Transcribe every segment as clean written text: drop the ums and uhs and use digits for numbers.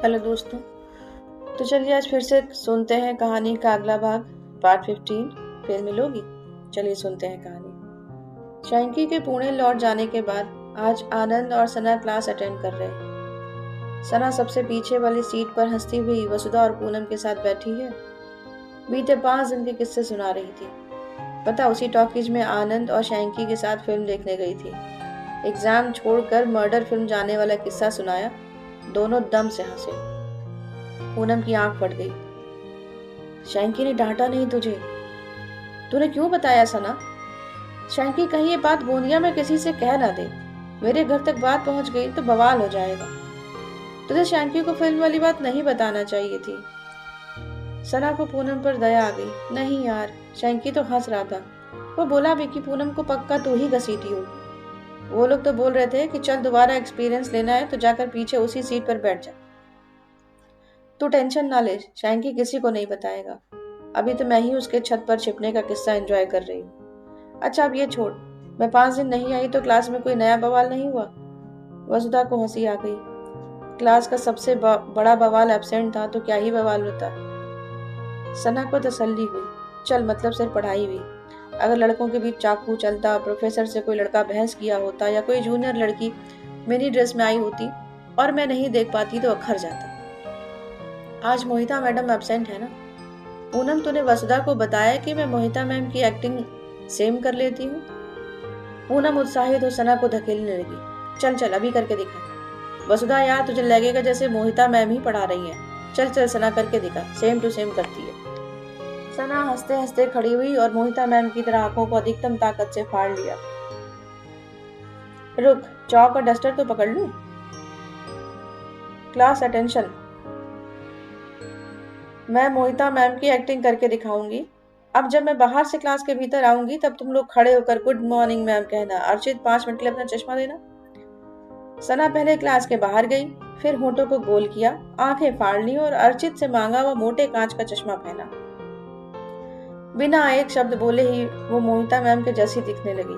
Hello दोस्तों। तो चलिए आज फिर से सुनते हैं कहानी का अगला भाग, पार्ट 15। फिर मिलोगी। चलिए सुनते हैं कहानी। शैंकी के पुणे लौट जाने के बाद आज आनंद और सना क्लास अटेंड कर रहे। सना सबसे पीछे वाली सीट पर हंसती हुई वसुधा और पूनम के साथ बैठी है। बीते 5 दिन के किस्से सुना रही थी। पता उसी टॉकीज में आनंद और शैंकी के साथ फिल्म देखने गई थी। एग्जाम छोड़कर मर्डर फिल्म जाने वाला किस्सा सुनाया। दोनों दम से हंसे। पूनम की आंख फट गई। शैंकी ने डांटा नहीं तुझे? तूने क्यों बताया सना? शैंकी कहीं ये बात गोंदिया में किसी से कह ना दे। मेरे घर तक बात पहुंच गई तो बवाल हो जाएगा। तुझे शैंकी को फिल्म वाली बात नहीं बताना चाहिए थी। सना को पूनम पर दया आ गई। नहीं यार, शैंकी तो हंस रहा था। वो बोला भी कि पूनम को पक्का तू ही घसीटी हो। वो लोग तो बोल रहे थे कि चल दोबारा एक्सपीरियंस लेना है तो जाकर पीछे उसी सीट पर बैठ जा। तू टेंशन ना ले, शैंकी किसी को नहीं बताएगा। अभी तो मैं ही उसके छत पर छिपने का किस्सा एंजॉय कर रही हूँ। अच्छा अब ये छोड़, मैं 5 दिन नहीं आई तो क्लास में कोई नया बवाल नहीं हुआ? वसुधा को हंसी आ गई। क्लास का सबसे बड़ा बवाल एब्सेंट था तो क्या ही बवाल होता। सना को तसल्ली हुई। चल मतलब सिर्फ पढ़ाई हुई। अगर लड़कों के बीच चाकू चलता, प्रोफेसर से कोई लड़का बहस किया होता या कोई जूनियर लड़की मिनी ड्रेस में आई होती और मैं नहीं देख पाती तो अखर जाता। आज मोहिता मैडम एब्सेंट है ना? पूनम तूने वसुधा को बताया कि मैं मोहिता मैम की एक्टिंग सेम कर लेती हूँ? पूनम उत्साहित हो सना को धकेलने लगी। चल चल अभी करके दिखा। वसुधा यार तुझे लगेगा जैसे मोहिता मैम ही पढ़ा रही हैं। चल चल सना करके दिखा, सेम टू सेम करती है। सना हंसते हंसते खड़ी हुई और मोहिता मैम की तरह आंखों को अधिकतम ताकत से फाड़ लिया। रुक, चौक और डस्टर तो पकड़ लूं। Class attention. मैं मोहिता मैम की एक्टिंग करके दिखाऊंगी। अब जब मैं बाहर से क्लास के भीतर आऊंगी तब तुम लोग खड़े होकर गुड मॉर्निंग मैम कहना। अर्चित 5 मिनट के लिए अपना चश्मा देना। सना पहले क्लास के बाहर गई, फिर होठों को गोल किया, आंखें फाड़ ली और अर्चित से मांगा वह मोटे कांच का चश्मा पहना। बिना एक शब्द बोले ही वो मोहिता मैम के जैसी दिखने लगी।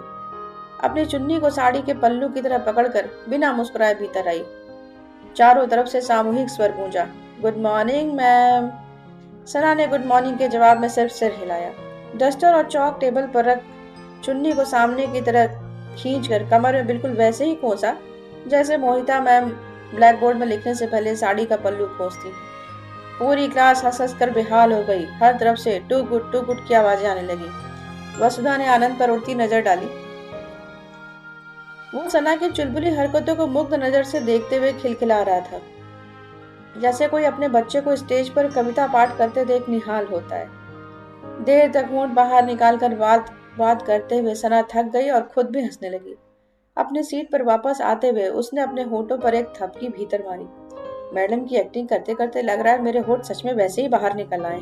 अपनी चुन्नी को साड़ी के पल्लू की तरह पकड़कर बिना मुस्कुराए भीतर आई। चारों तरफ से सामूहिक स्वर गूंजा। Good morning ma'am. सना ने गुड मॉर्निंग के जवाब में सिर्फ सिर हिलाया। डस्टर और चौक टेबल पर रख चुन्नी को सामने की तरह खींचकर कमर में बिल्कुल वैसे ही खोसा जैसे मोहिता मैम ब्लैक बोर्ड में लिखने से पहले साड़ी का पल्लू खोसती। पूरी क्लास हंस हंस कर बेहाल हो गई। हर तरफ से टू गुड की आवाजें आने लगी। वसुधा ने आनंद पर उड़ती नजर डाली। वो सना की चुलबुली हरकतों को मुग्ध नजर से देखते हुए खिलखिला रहा था, जैसे कोई अपने बच्चे को स्टेज पर कविता पाठ करते देख निहाल होता है। देर तक होंठ बाहर निकालकर बात बात करते हुए सना थक गई और खुद भी हंसने लगी। अपनी सीट पर वापस आते हुए उसने अपने होठों पर एक थपकी भीतर मारी। मैडम की एक्टिंग करते करते लग रहा है मेरे होठ सच में वैसे ही बाहर निकल आए।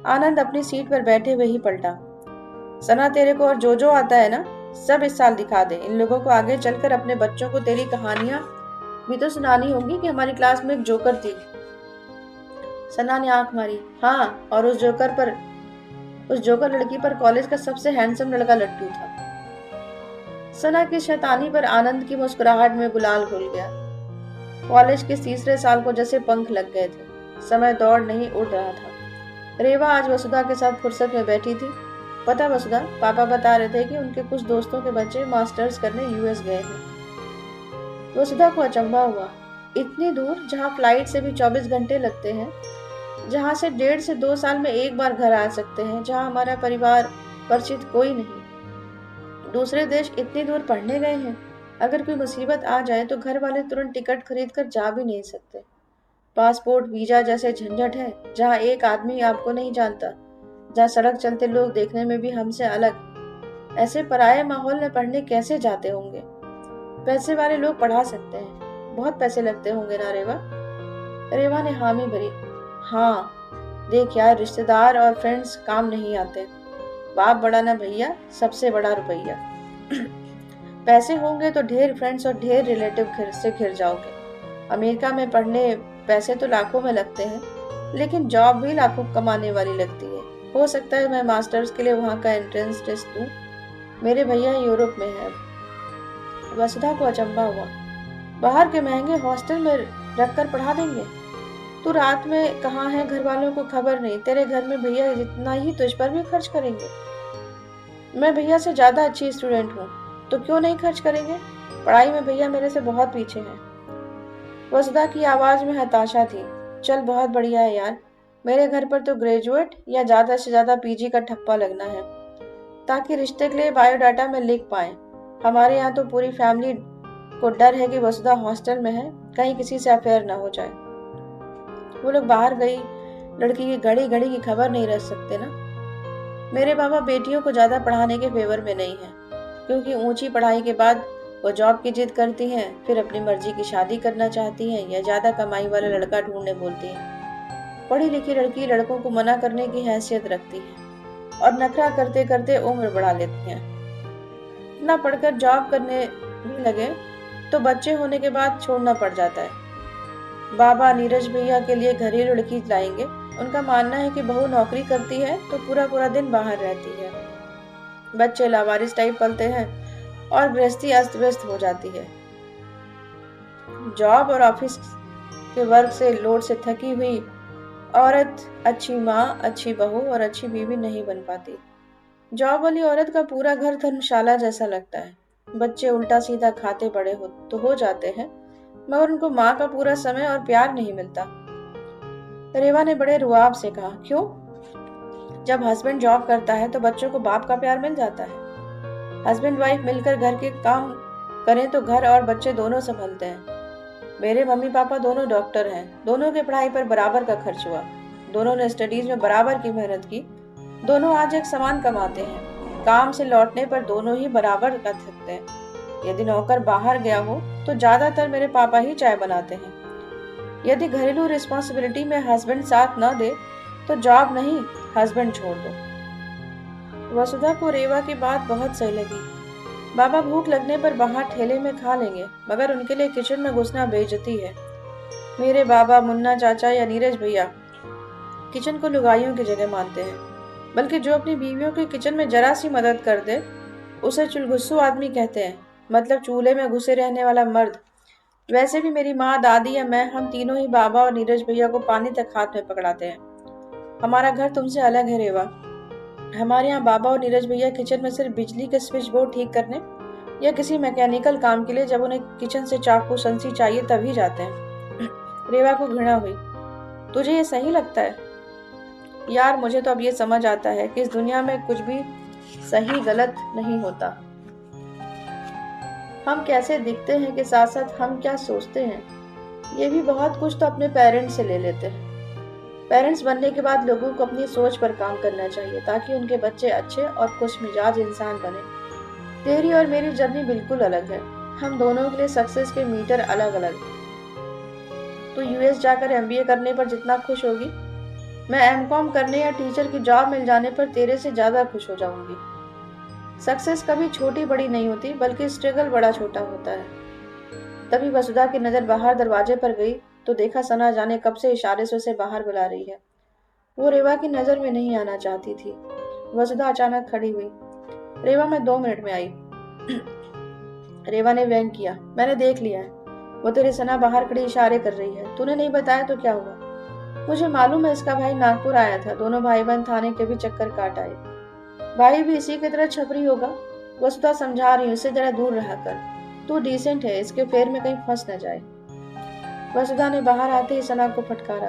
आनंद अपनी सीट पर बैठे हुए ही पलटा। सना तेरे को और जो आता है ना, सब इस साल दिखा दे। इन लोगों को आगे चलकर अपने बच्चों को तेरी कहानियां भी तो सुनानी होगी कि हमारी क्लास में एक जोकर थी। सना ने आंख मारी। हाँ, और उस जोकर लड़की पर कॉलेज का सबसे हैंडसम लड़का लट्टू था। सना की शैतानी पर आनंद की मुस्कुराहट में गुलाल घुल गया। कॉलेज के तीसरे साल को जैसे पंख लग गए थे। समय दौड़ नहीं उड़ रहा था। रेवा आज वसुधा के साथ फुर्सत में बैठी थी। पता वसुधा, पापा बता रहे थे कि उनके कुछ दोस्तों के बच्चे मास्टर्स करने यूएस गए हैं। वसुधा को अचंभा हुआ। इतनी दूर, जहाँ फ्लाइट से भी 24 घंटे लगते हैं, जहाँ से 1.5 से 2 साल में एक बार घर आ सकते हैं, जहाँ हमारा परिवार परिचित कोई नहीं। दूसरे देश इतनी दूर पढ़ने गए हैं। अगर कोई मुसीबत आ जाए तो घर वाले तुरंत टिकट खरीद कर जा भी नहीं सकते। पासपोर्ट वीजा जैसे झंझट है, जहाँ एक आदमी आपको नहीं जानता, जहाँ सड़क चलते लोग देखने में भी हमसे अलग। ऐसे पराये माहौल में पढ़ने कैसे जाते होंगे? पैसे वाले लोग पढ़ा सकते हैं। बहुत पैसे लगते होंगे ना रेवा? रेवा ने हामी भरी। हाँ, देख यार, रिश्तेदार और फ्रेंड्स काम नहीं आते। बाप बड़ा ना भैया, सबसे बड़ा रुपया। पैसे होंगे तो ढेर फ्रेंड्स और ढेर रिलेटिव से घिर जाओगे। अमेरिका में पढ़ने पैसे तो लाखों में लगते हैं, लेकिन जॉब भी लाखों कमाने वाली लगती है। हो सकता है मैं मास्टर्स के लिए वहाँ का एंट्रेंस टेस्ट दूं। मेरे भैया यूरोप में है। वसुधा को अचंभा हुआ। बाहर के महंगे हॉस्टल में रख कर पढ़ा देंगे। तू रात में कहाँ है घर वालों को खबर नहीं, तेरे घर में भैया जितना ही तुझ पर भी खर्च करेंगे। मैं भैया से ज्यादा अच्छी स्टूडेंट हूँ, तो क्यों नहीं खर्च करेंगे? पढ़ाई में भैया मेरे से बहुत पीछे हैं। वसुधा की आवाज में हताशा थी। चल बहुत बढ़िया है यार, मेरे घर पर तो ग्रेजुएट या ज्यादा से ज्यादा पीजी का ठप्पा लगना है, ताकि रिश्ते के लिए बायोडाटा में लिख पाए। हमारे यहाँ तो पूरी फैमिली को डर है कि वसुधा हॉस्टल में है, कहीं किसी से अफेयर ना हो जाए। वो लोग बाहर गई लड़की की घड़ी घड़ी की खबर नहीं रख सकते ना। मेरे पापा बेटियों को ज्यादा पढ़ाने के फेवर में नहीं है, क्योंकि ऊंची पढ़ाई के बाद वो जॉब की जिद करती हैं, फिर अपनी मर्जी की शादी करना चाहती हैं या ज्यादा कमाई वाला लड़का ढूंढने बोलती हैं। पढ़ी लिखी लड़की लड़कों को मना करने की हैसियत रखती है और नखरा करते करते उम्र बढ़ा लेती हैं। इतना पढ़कर जॉब करने भी लगे तो बच्चे होने के बाद छोड़ना पड़ जाता है। बाबा नीरज भैया के लिए घरेलू लड़की लाएंगे। उनका मानना है कि बहू नौकरी करती है तो पूरा पूरा दिन बाहर रहती है, बच्चे लावारिस टाइप पलते हैं और गृहस्थी अस्त व्यस्त हो जाती है। जॉब और ऑफिस के वर्क से लोड से थकी हुई औरत अच्छी माँ, अच्छी बहू और अच्छी बीवी नहीं बन पाती। जॉब वाली औरत का पूरा घर धर्मशाला जैसा लगता है। बच्चे उल्टा सीधा खाते बड़े हो जाते हैं, मगर उनको माँ का पूरा समय और प्यार नहीं मिलता। रेवा ने बड़े रुआब से कहा, क्यों? जब हस्बैंड जॉब करता है तो बच्चों को बाप का प्यार मिल जाता है। हस्बैंड वाइफ मिलकर घर के काम करें तो घर और बच्चे दोनों संभलते हैं। मेरे मम्मी पापा दोनों डॉक्टर हैं, दोनों के पढ़ाई पर बराबर का खर्च हुआ, दोनों ने स्टडीज में बराबर की मेहनत की, दोनों आज एक समान कमाते हैं। काम से लौटने पर दोनों ही बराबर का थकते हैं। यदि नौकर बाहर गया हो तो ज्यादातर मेरे पापा ही चाय बनाते हैं। यदि घरेलू रिस्पॉन्सिबिलिटी में हस्बैंड साथ न दे तो जॉब नहीं, हस्बैंड छोड़ दो। वसुधा को रेवा की बात बहुत सही लगी। बाबा भूख लगने पर बाहर ठेले में खा लेंगे, मगर उनके लिए किचन में घुसना बेइज्जती है। मेरे बाबा, मुन्ना चाचा या नीरज भैया किचन को लुगाइयों की जगह मानते हैं, बल्कि जो अपनी बीवियों की किचन में जरा सी मदद कर दे उसे चुलगुस्सू आदमी कहते हैं, मतलब चूल्हे में घुसे रहने वाला मर्द। वैसे भी मेरी माँ, दादी या मैं, हम तीनों ही बाबा और नीरज भैया को पानी तक हाथ में पकड़ाते हैं। हमारा घर तुमसे अलग है रेवा। हमारे यहाँ बाबा और नीरज भैया किचन में सिर्फ बिजली के स्विच बोर्ड ठीक करने या किसी मैकेनिकल काम के लिए जब उन्हें किचन से चाकू संसी चाहिए तभी जाते हैं। रेवा को घृणा हुई। तुझे ये सही लगता है? यार, मुझे तो अब ये समझ आता है कि इस दुनिया में कुछ भी सही गलत नहीं होता। हम कैसे दिखते हैं के साथ साथ हम क्या सोचते हैं, ये भी बहुत कुछ तो अपने पेरेंट्स से ले लेते हैं। पेरेंट्स बनने के बाद लोगों को अपनी सोच पर काम करना चाहिए ताकि उनके बच्चे अच्छे और खुश मिजाज इंसान बने। तेरी और मेरी जर्नी बिल्कुल अलग है। हम दोनों के लिए सक्सेस के मीटर अलग अलग। तो यूएस जाकर एमबीए करने पर जितना खुश होगी, मैं एमकॉम करने या टीचर की जॉब मिल जाने पर तेरे से ज्यादा खुश हो जाऊंगी। सक्सेस कभी छोटी बड़ी नहीं होती, बल्कि स्ट्रगल बड़ा छोटा होता है। तभी वसुधा की नजर बाहर दरवाजे पर गई तो देखा सना जाने कब से इशारे से उसे बाहर बुला रही है। वो रेवा की नजर में नहीं आना चाहती थी। वसुधा अचानक खड़ी हुई। रेवा, मैं 2 मिनट में आई। रेवा ने व्यंग किया, मैंने देख लिया है। वो तेरी सना बाहर खड़ी इशारे कर रही है। तूने नहीं बताया तो क्या हुआ? मुझे मालूम है इसका भाई नागपुर आया था, दोनों भाई बहन थाने के भी चक्कर काट आए। भाई भी इसी की तरह छपरी होगा। वसुधा समझा रही हूँ, इससे जरा दूर रहा कर। तू डिसेंट है, इसके फेर में कहीं फंस न जाए। वसुधा ने बाहर आते ही सना को फटकारा।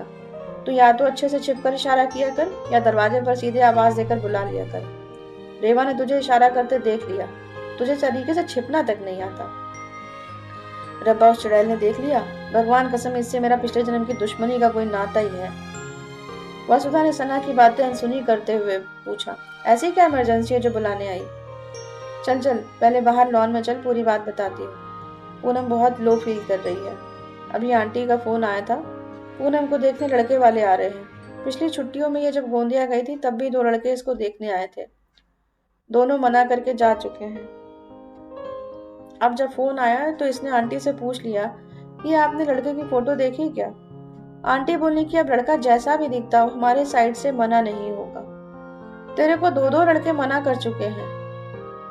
तू या तो अच्छे से छिपकर इशारा किया कर या दरवाजे पर सीधे आवाज देकर बुला लिया कर। रेवा ने तुझे इशारा करते देख लिया, तुझे तरीके से छिपना तक नहीं आता। रब्बा, उस चुड़ैल ने देख लिया। भगवान कसम, इससे मेरा पिछले जन्म की दुश्मनी का कोई नाता ही है। वसुधा ने सना की बातें अनसुनी करते हुए पूछा, ऐसी क्या इमरजेंसी है जो बुलाने आई? चल चल, पहले बाहर लॉन में चल, पूरी बात बताती हूँ। पूनम बहुत लो फील कर रही है। अभी आंटी का फोन आया था, पूनम को देखने लड़के वाले आ रहे हैं। पिछली छुट्टियों में ये जब गोंदिया गई थी तब भी 2 लड़के इसको देखने आए थे, दोनों मना करके जा चुके हैं। अब जब फोन आया तो इसने आंटी से पूछ लिया कि आपने लड़के की फोटो देखी क्या। आंटी बोली कि अब लड़का जैसा भी दिखता हो हमारे साइड से मना नहीं होगा। तेरे को 2 लड़के मना कर चुके हैं।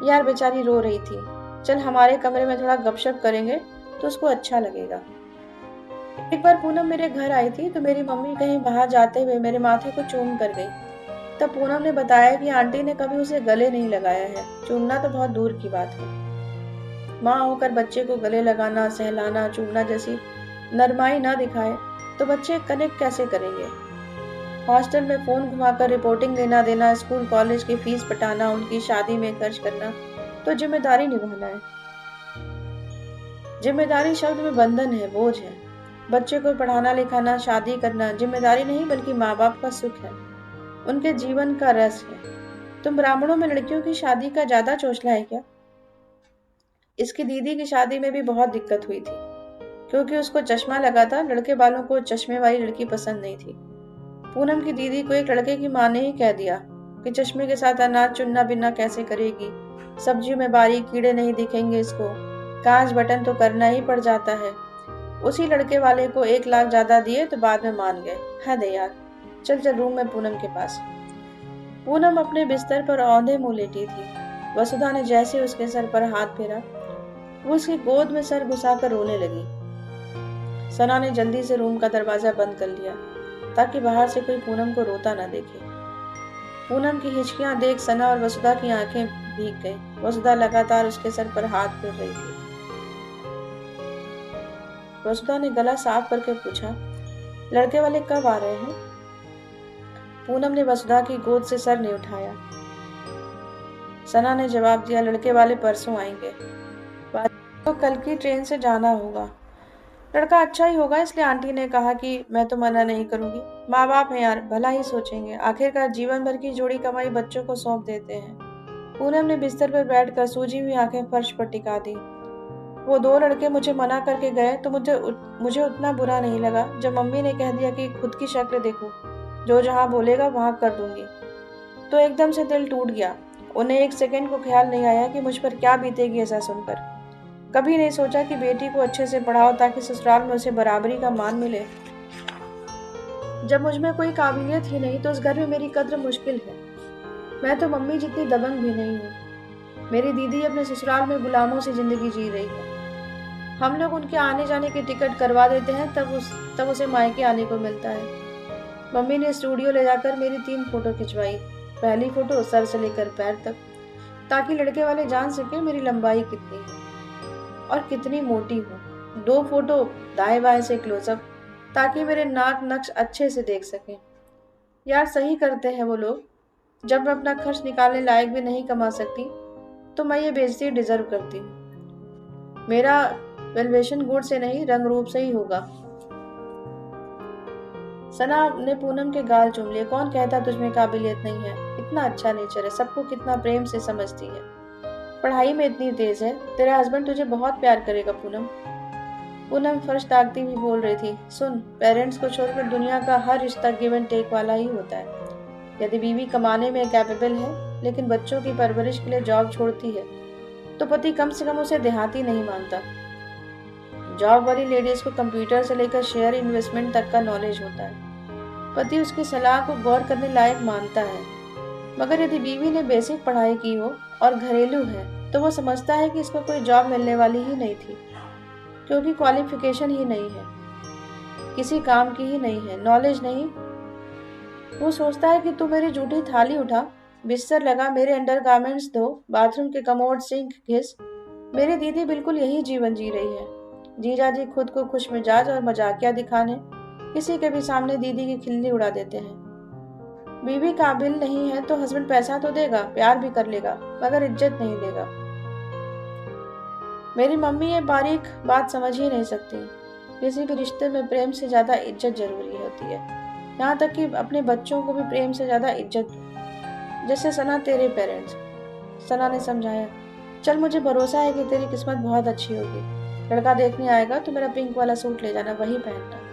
यार, बेचारी रो रही थी। चल हमारे कमरे में थोड़ा गपशप करेंगे तो उसको अच्छा लगेगा। एक बार पूनम मेरे घर आई थी तो मेरी मम्मी कहीं बाहर जाते हुए मेरे माथे को चूम कर गई। तब पूनम ने बताया कि आंटी ने कभी उसे गले नहीं लगाया है, चूमना तो बहुत दूर की बात है। माँ होकर बच्चे को गले लगाना, सहलाना, चूमना जैसी नरमाई ना दिखाए तो बच्चे कनेक्ट कैसे करेंगे। हॉस्टल में फोन घुमाकर रिपोर्टिंग लेना देना, स्कूल कॉलेज की फीस पटाना, उनकी शादी में खर्च करना, तो जिम्मेदारी निभाना है। जिम्मेदारी शब्द में बंधन है, बोझ है। बच्चे को पढ़ाना लिखाना, शादी करना जिम्मेदारी नहीं बल्कि माँ बाप का सुख है, उनके जीवन का रस है। तुम ब्राह्मणों में लड़कियों की शादी का ज्यादा चोचला है क्या? इसकी दीदी की शादी में भी बहुत दिक्कत हुई थी, क्योंकि उसको चश्मा लगा था, लड़के वालों को चश्मे वाली लड़की पसंद नहीं थी। पूनम की दीदी को एक लड़के की माँ ने ही कह दिया कि चश्मे के साथ अनाज चुनना बिनना कैसे करेगी, सब्जियों में बारीक कीड़े नहीं दिखेंगे इसको, कांच बटन तो करना ही पड़ जाता है। उसी लड़के वाले को 1 लाख ज्यादा दिए तो बाद में मान गए। हद है यार। चल चल रूम में पूनम के पास। पूनम अपने बिस्तर पर औंधे मुंह लेटी थी। वसुधा ने जैसे उसके सर पर हाथ फेरा, वो उसकी गोद में सर घुसाकर रोने लगी। सना ने जल्दी से रूम का दरवाजा बंद कर लिया ताकि बाहर से कोई पूनम को रोता न देखे। पूनम की हिचकियां देख सना और वसुधा की आंखें भीग गईं। वसुधा लगातार उसके सर पर हाथ फेर रही थी। वसुधा ने गला साफ करके पूछा, लड़के वाले कब आ रहे हैं? पूनम ने वसुधा की गोद से सर नहीं उठाया। सना ने जवाब दिया, लड़के वाले परसों आएंगे, तो कल की ट्रेन से जाना होगा। लड़का अच्छा ही होगा, इसलिए आंटी ने कहा कि मैं तो मना नहीं करूंगी। माँ बाप हैं यार, भला ही सोचेंगे, आखिरकार जीवन भर की जोड़ी कमाई बच्चों को सौंप देते हैं। पूनम ने बिस्तर पर बैठकर सूजी हुई आंखें फर्श पर टिका दी। वो 2 लड़के मुझे मना करके गए तो मुझे उतना बुरा नहीं लगा जब मम्मी ने कह दिया कि खुद की शक्ल देखो, जो जहाँ बोलेगा वहां कर दूंगी, तो एकदम से दिल टूट गया। उन्हें 1 सेकंड को ख्याल नहीं आया कि मुझ पर क्या बीतेगी ऐसा सुनकर। कभी नहीं सोचा कि बेटी को अच्छे से पढ़ाओ ताकि ससुराल में उसे बराबरी का मान मिले। जब मुझ में कोई काबिलियत ही नहीं तो उस घर में मेरी कद्र मुश्किल है। मैं तो मम्मी जितनी दबंग भी नहीं हूँ। मेरी दीदी अपने ससुराल में गुलामों से जिंदगी जी रही है। हम लोग उनके आने जाने की टिकट करवा देते हैं, तब उसे मायके आने को मिलता है। मम्मी ने स्टूडियो ले जाकर मेरी 3 फोटो खिंचवाई। पहली फोटो सर से लेकर पैर तक, ताकि लड़के वाले जान सके मेरी लंबाई कितनी है और कितनी मोटी हूँ। 2 फोटो दाएं बाएं से क्लोजअप, ताकि मेरे नाक नक्श अच्छे से देख सकें। यार सही करते हैं वो लोग। जब मैं अपना खर्च निकालने लायक भी नहीं कमा सकती तो मैं ये बेइज्जती डिजर्व करती हूँ। मेरा वेल्वेशन गुण से नहीं, रंग रूप से ही होगा। सना ने पूनम के गाल चूम लिए। कौन कहता तुझमें काबिलियत नहीं है? इतना अच्छा नेचर है, सबको कितना प्रेम से समझती है, पढ़ाई में इतनी तेज है। तेरा हस्बैंड तुझे बहुत प्यार करेगा पूनम। पूनम फर्श दागती हुई बोल रही थी, सुन, पेरेंट्स को छोड़कर दुनिया का हर रिश्ता गिव एंड टेक वाला ही होता है। यदि बीवी कमाने में कैपेबल है लेकिन बच्चों की परवरिश के लिए जॉब छोड़ती है तो पति कम से कम उसे देहाती नहीं मानता। जॉब वाली लेडीज को कंप्यूटर से लेकर शेयर इन्वेस्टमेंट तक का नॉलेज होता है। पति उसकी सलाह को गौर करने लायक मानता है। मगर यदि बीवी ने बेसिक पढ़ाई की हो और घरेलू है तो वो समझता है कि इसको कोई जॉब मिलने वाली ही नहीं थी, क्योंकि क्वालिफिकेशन ही नहीं है, किसी काम की ही नहीं है, नॉलेज नहीं। वो सोचता है कि तू मेरी जूठी थाली उठा, बिस्तर लगा, मेरे अंडरगारमेंट्स धो, बाथरूम के कमोड सिंक घिस। मेरी दीदी बिल्कुल यही जीवन जी रही है। जीजा जी खुद को खुश मिजाज और मजाकिया दिखाने किसी के भी सामने दीदी की खिल्ली उड़ा देते हैं। बीवी काबिल नहीं है तो हस्बैंड पैसा तो देगा, प्यार भी कर लेगा, मगर इज्जत नहीं देगा। मेरी मम्मी ये बारीक बात समझ ही नहीं सकती। किसी भी रिश्ते में प्रेम से ज्यादा इज्जत जरूरी होती है, यहाँ तक कि अपने बच्चों को भी प्रेम से ज्यादा इज्जत दो, जैसे सना तेरे पेरेंट्स। सना ने समझाया, चल मुझे भरोसा है कि तेरी किस्मत बहुत अच्छी होगी। लड़का देखने आएगा तो मेरा पिंक वाला सूट ले जाना, वही पहनना।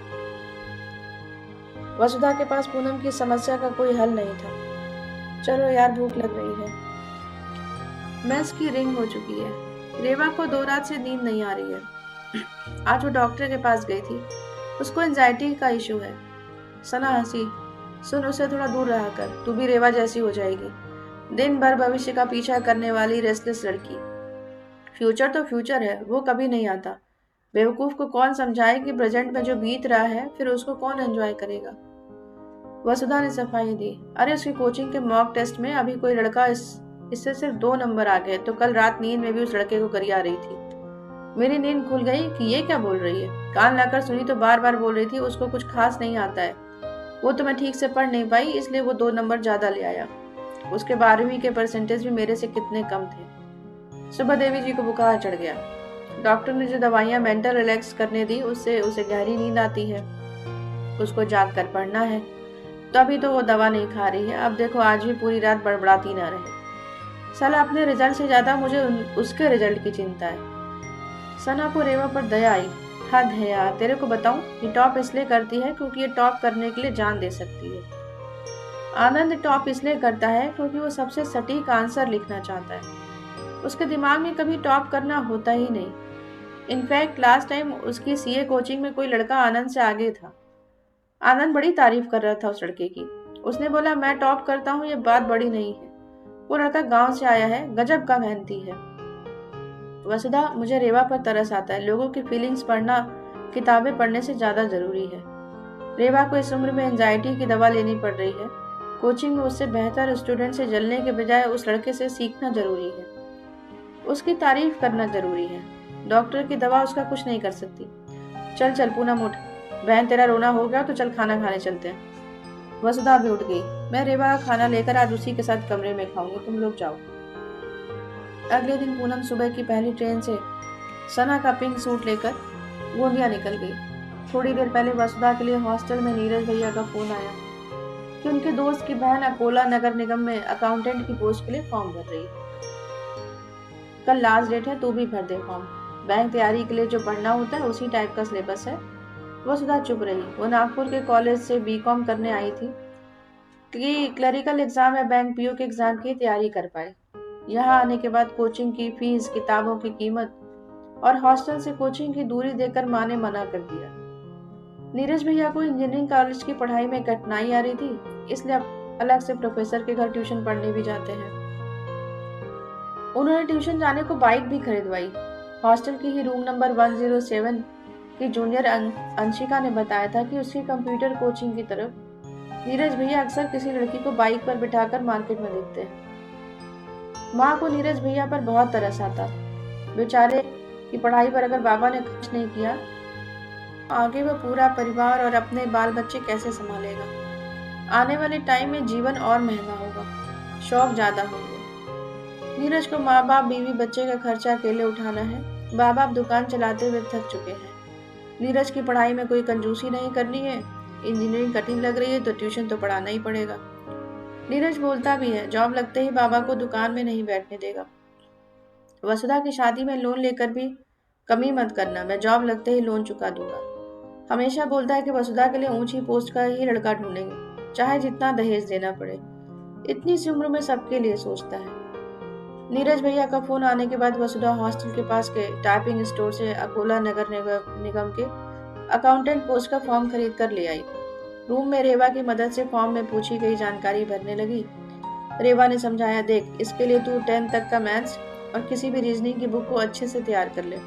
वसुधा के पास पूनम की समस्या का कोई हल नहीं था। चलो यार, भूख लग रही है। मेस की रिंग हो चुकी है। रेवा को 2 रात से नींद नहीं आ रही है। आज वो डॉक्टर के पास गई थी, उसको एंजाइटी का इशू है। सना हंसी, सुन, उसे थोड़ा दूर रहा कर, तू भी रेवा जैसी हो जाएगी। दिन भर भविष्य का पीछा करने वाली रेस्टलेस लड़की। फ्यूचर तो फ्यूचर है, वो कभी नहीं आता। बेवकूफ को कौन समझाए कि प्रेजेंट में जो बीत रहा है फिर उसको कौन एंजॉय करेगा। वसुधा ने सफाई दी, अरे उसकी कोचिंग के मॉक टेस्ट में अभी कोई लड़का इससे सिर्फ 2 नंबर आगे है, तो कल रात नींद में भी उस लड़के को करी आ रही थी। मेरी नींद खुल गई कि ये क्या बोल रही है। कान लाकर सुनी तो बार बार बोल रही थी उसको कुछ खास नहीं आता है। वो तो मैं ठीक से पढ़ नहीं पाई, इसलिए वो 2 नंबर ज्यादा ले आया। उसके 12वीं के परसेंटेज भी मेरे से कितने कम थे। सुबह देवी जी को बुखार चढ़ गया। डॉक्टर ने जो दवाइयां मेंटल रिलैक्स करने दी उससे उसे गहरी नींद आती है। उसको जाग कर पढ़ना है, तभी तो वो दवा नहीं खा रही है। अब देखो आज भी पूरी रात बड़बड़ाती ना रहे। साला अपने रिजल्ट से ज्यादा मुझे उसके रिजल्ट की चिंता है। सना को रेवा पर दया आई। हद है यार, तेरे को बताऊं, ये टॉप इसलिए करती है क्योंकि ये टॉप करने के लिए जान दे सकती है। आनंद टॉप इसलिए करता है क्योंकि वो सबसे सटीक आंसर लिखना चाहता है। उसके दिमाग में कभी टॉप करना होता ही नहीं। इनफैक्ट लास्ट टाइम उसकी सीए कोचिंग में कोई लड़का आनंद से आगे था। आनंद बड़ी तारीफ कर रहा था उस लड़के की। उसने बोला मैं टॉप करता हूँ, ये बात बड़ी नहीं है। वो लड़का गांव से आया है, गजब का मेहनती है। वसुधा, मुझे रेवा पर तरस आता है। लोगों की फीलिंग्स पढ़ना किताबें पढ़ने से ज्यादा जरूरी है। रेवा को इस उम्र में एंजाइटी की दवा लेनी पड़ रही है। कोचिंग में उससे बेहतर स्टूडेंट से जलने के बजाय उस लड़के से सीखना जरूरी है। उसकी तारीफ करना जरूरी है। डॉक्टर की दवा उसका कुछ नहीं कर सकती। चल चल पूनम उठ, बहन तेरा रोना हो गया तो चल खाना खाने चलते हैं। वसुधा भी उठ गई। मैं रेवा का खाना लेकर आज उसी के साथ कमरे में खाऊंगी, तुम लोग जाओ। अगले दिन पूनम सुबह की पहली ट्रेन से सना का पिंक सूट लेकर गोंदिया निकल गई। थोड़ी देर पहले वसुधा के लिए हॉस्टल में नीरज भैया का फोन आया कि उनके दोस्त की बहन अकोला नगर निगम में अकाउंटेंट की पोस्ट के लिए फॉर्म भर रही है। कल लास्ट डेट है, तू भी भर दे फॉर्म। बैंक तैयारी के लिए जो पढ़ना होता है उसी टाइप का सिलेबस है। वसुधा चुप रही। वो नागपुर के कॉलेज से बीकॉम करने आई थी कि क्लरिकल एग्जाम या बैंक पीओ के एग्जाम की तैयारी कर पाए। यहाँ आने के बाद कोचिंग की फीस, किताबों की कीमत और हॉस्टल से कोचिंग की दूरी देखकर माँ ने मना कर दिया। नीरज भैया को इंजीनियरिंग कॉलेज की पढ़ाई में कठिनाई आ रही थी, इसलिए अब अलग से प्रोफेसर के घर ट्यूशन पढ़ने भी जाते हैं। उन्होंने ट्यूशन जाने को बाइक भी खरीदवाई। हॉस्टल की ही रूम नंबर 107 की जूनियर अंशिका ने बताया था कि उसकी कंप्यूटर कोचिंग की तरफ नीरज भैया अक्सर किसी लड़की को बाइक पर बिठाकर मार्केट में देखते हैं। माँ को नीरज भैया पर बहुत तरस आता। बेचारे की पढ़ाई पर अगर बाबा ने खर्च नहीं किया, आगे वह पूरा परिवार और अपने बाल बच्चे कैसे संभालेगा। आने वाले टाइम में जीवन और महंगा होगा, शौक ज्यादा होंगे। नीरज को माँ बाप, बीवी, बच्चे का खर्चा अकेले उठाना है। बाप बाप दुकान चलाते हुए थक चुके हैं। नीरज की पढ़ाई में कोई कंजूसी नहीं करनी है। इंजीनियरिंग कठिन लग रही है तो ट्यूशन तो पढ़ाना ही पड़ेगा। नीरज बोलता भी है, जॉब लगते ही बाबा को दुकान में नहीं बैठने देगा। वसुधा की शादी में लोन लेकर भी कमी मत करना, मैं जॉब लगते ही लोन चुका दूंगा। हमेशा बोलता है कि वसुधा के लिए ऊंची पोस्ट का ही लड़का ढूंढेंगे, चाहे जितना दहेज देना पड़े। इतनी सी उम्र में सबके लिए सोचता है। नीरज भैया का फोन आने के बाद वसुधा हॉस्टल के पास के टाइपिंग स्टोर से अकोला नगर निगम के अकाउंटेंट पोस्ट का फॉर्म खरीद कर ले आई। रूम में रेवा की मदद से फॉर्म में पूछी गई जानकारी भरने लगी। रेवा ने समझाया, देख इसके लिए तू 10th तक का मैथ्स और किसी भी रीजनिंग की बुक को अच्छे से तैयार कर ले,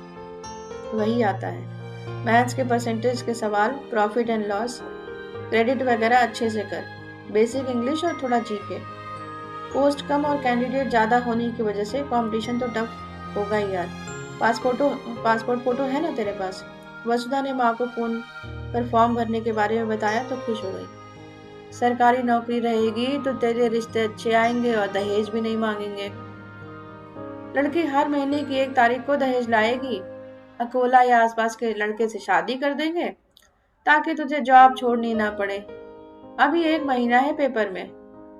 वही आता है। मैथ्स के परसेंटेज के सवाल, प्रॉफिट एंड लॉस, क्रेडिट वगैरह अच्छे से कर। बेसिक इंग्लिश और थोड़ा जीके। पोस्ट कम और कैंडिडेट ज्यादा होने की वजह से कंपटीशन तो टफ होगा ही यार। पासपोर्ट फोटो है ना तेरे पास? वसुधा ने माँ को फोन पर फॉर्म भरने के बारे में बताया तो खुश हो गई। सरकारी नौकरी रहेगी तो तेरे रिश्ते अच्छे आएंगे और दहेज भी नहीं मांगेंगे। लड़की हर महीने की 1 तारीख को दहेज लाएगी। अकोला या आसपास के लड़के से शादी कर देंगे ताकि तुझे जॉब छोड़नी ना पड़े। अभी 1 महीना है पेपर में।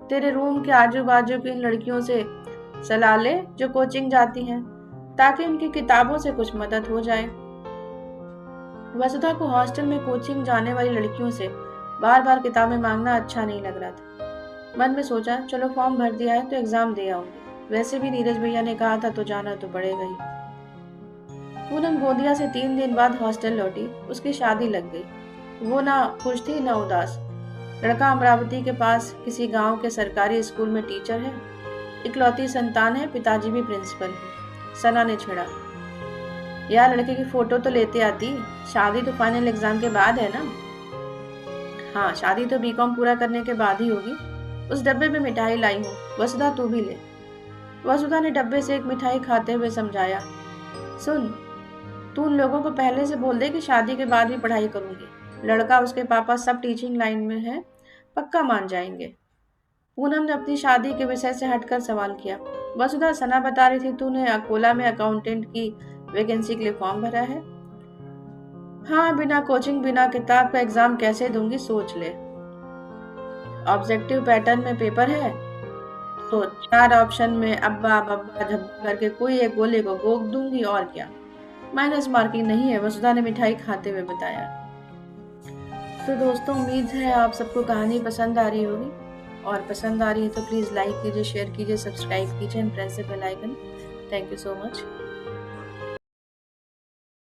तेरे रूम के आजू बाजू की इन लड़कियों से सलाह ले जो कोचिंग जाती हैं, ताकि उनकी किताबों से कुछ मदद हो जाए। वसुधा को हॉस्टल में कोचिंग जाने वाली लड़कियों से बार बार किताबें मांगना अच्छा नहीं लग रहा था। मन में सोचा, चलो फॉर्म भर दिया है तो एग्जाम दे आऊंगी। वैसे भी नीरज भैया ने कहा था तो जाना तो पड़ेगा ही। पूनम गोंदिया से 3 दिन बाद हॉस्टल लौटी। उसकी शादी लग गई। वो ना खुश थी ना उदास। लड़का अमरावती के पास किसी गांव के सरकारी स्कूल में टीचर है। इकलौती संतान है, पिताजी भी प्रिंसिपल है। सना ने छेड़ा, यार लड़के की फोटो तो लेते आती, शादी तो फाइनल एग्जाम के बाद है ना। हाँ, शादी तो बीकॉम पूरा करने के बाद ही होगी। उस डब्बे में मिठाई लाई हूँ, वसुधा तू भी ले। वसुधा ने डब्बे से एक मिठाई खाते हुए समझाया, सुन, तू उन लोगों को पहले से बोल दे कि शादी के बाद भी पढ़ाई करूंगी। लड़का उसके पापा सब टीचिंग लाइन में है, पक्का मान जाएंगे। पूनम ने अपनी शादी के विषय से हटकर सवाल किया। वसुधा सना बता रही थी तूने अकोला में अकाउंटेंट की वैकेंसी के लिए फॉर्म भरा है। हाँ, बिना कोचिंग बिना किताब का एग्जाम कैसे दूंगी सोच ले। ऑब्जेक्टिव पैटर्न में पेपर है तो 4 ऑप्शन में अब्बा बब्बा धब्बा करके कोई एक गोले को गोग दूंगी और क्या। माइनस मार्किंग नहीं है, वसुधा ने मिठाई खाते हुए बताया। तो दोस्तों, उम्मीद है आप सबको कहानी पसंद आ रही होगी, और पसंद आ रही है तो प्लीज़ लाइक कीजिए, शेयर कीजिए, सब्सक्राइब कीजिए and press the bell icon. Thank you so much.